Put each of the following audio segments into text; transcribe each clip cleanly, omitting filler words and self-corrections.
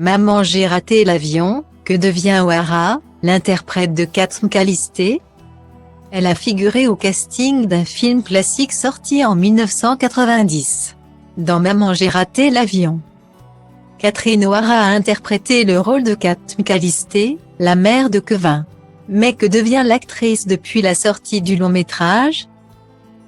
Maman j'ai raté l'avion, que devient O'Hara, l'interprète de Kate McCallister? Elle a figuré au casting d'un film classique sorti en 1990. Dans Maman j'ai raté l'avion, Catherine O'Hara a interprété le rôle de Kate McCallister, la mère de Kevin. Mais que devient l'actrice depuis la sortie du long métrage?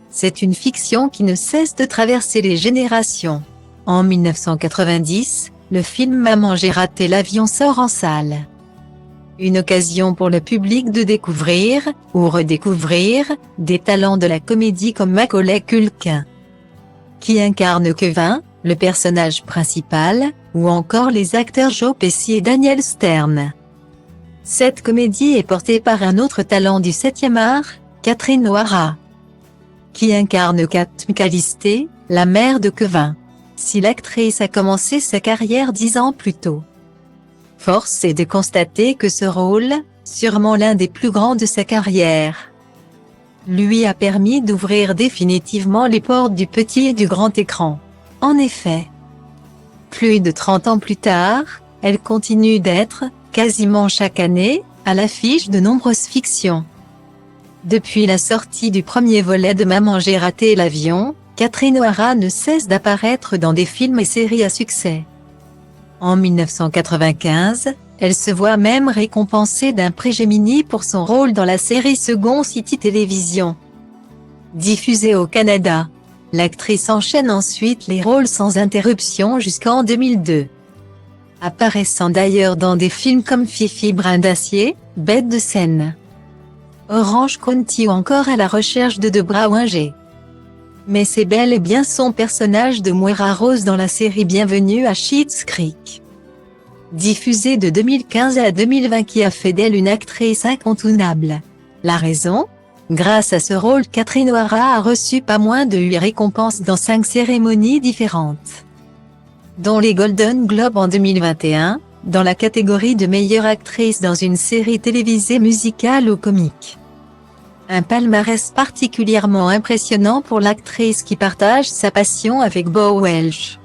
C'est une fiction qui ne cesse de traverser les générations. En 1990, le film Maman j'ai raté l'avion sort en salle. Une occasion pour le public de découvrir, ou redécouvrir, des talents de la comédie comme Macaulay Culkin, qui incarne Kevin, le personnage principal, ou encore les acteurs Joe Pesci et Daniel Stern. Cette comédie est portée par un autre talent du 7e art, Catherine O'Hara, qui incarne Kate McCallister, la mère de Kevin. Si l'actrice a commencé sa carrière 10 ans plus tôt, force est de constater que ce rôle, sûrement l'un des plus grands de sa carrière, lui a permis d'ouvrir définitivement les portes du petit et du grand écran. En effet, plus de 30 ans plus tard, elle continue d'être, quasiment chaque année, à l'affiche de nombreuses fictions. Depuis la sortie du premier volet de Maman j'ai raté l'avion, Catherine O'Hara ne cesse d'apparaître dans des films et séries à succès. En 1995, elle se voit même récompensée d'un prix Gemini pour son rôle dans la série Second City Télévision, diffusée au Canada. L'actrice enchaîne ensuite les rôles sans interruption jusqu'en 2002. Apparaissant d'ailleurs dans des films comme Fifi Brin d'Acier, Bête de scène, Orange County ou encore À la recherche de Debra Winger. Mais c'est bel et bien son personnage de Moira Rose dans la série Bienvenue à Schitt's Creek, diffusée de 2015 à 2020 qui a fait d'elle une actrice incontournable. La raison? Grâce à ce rôle, Catherine O'Hara a reçu pas moins de 8 récompenses dans 5 cérémonies différentes, dont les Golden Globes en 2021, dans la catégorie de meilleure actrice dans une série télévisée musicale ou comique. Un palmarès particulièrement impressionnant pour l'actrice qui partage sa passion avec Bo Welch,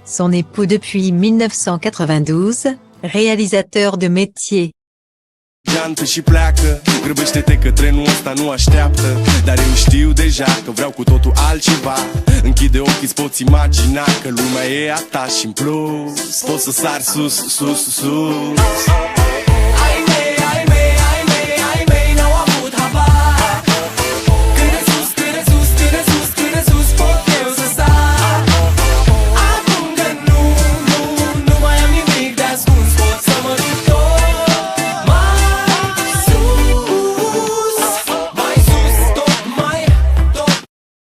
son époux depuis 1992, réalisateur de métier. Geantă și pleacă, grăbește-te că trenul ăsta nu așteaptă. Dar eu știu deja că vreau cu totul altceva. Închide ochii, îți poți imagina că lumea e a ta și în plus poți să sari sus, sus, sus.